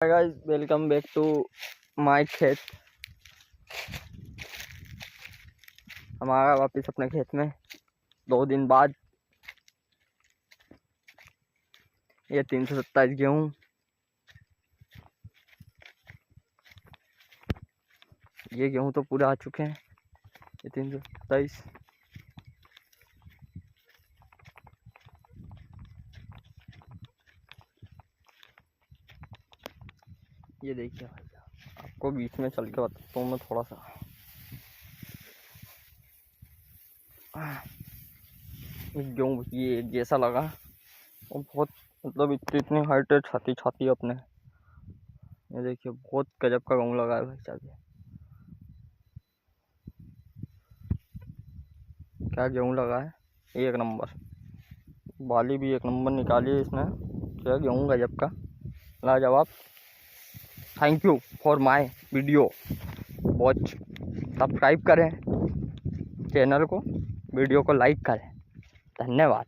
Hi guys, welcome back to my खेत। हमारा वापस अपने खेत में 2 दिन बाद। ये 327 गेहूँ, ये गेहूँ तो पूरे आ चुके हैं। ये 327 ये देखिए भाई, आपको बीच में चल के बताता हूँ मैं थोड़ा सा। गेहूँ ये जैसा लगा वो बहुत मतलब इतनी हाइट है, छाती छाती अपने। ये देखिए बहुत गजब का गेहूँ लगा है भाई साहब। क्या गेहूँ लगा है, एक नंबर। बाली भी एक नंबर निकाली है इसने। क्या गेहूँ गजब का, लाजवाब। Thank you for my video watch. Subscribe करें चैनल को, वीडियो को लाइक करें। धन्यवाद।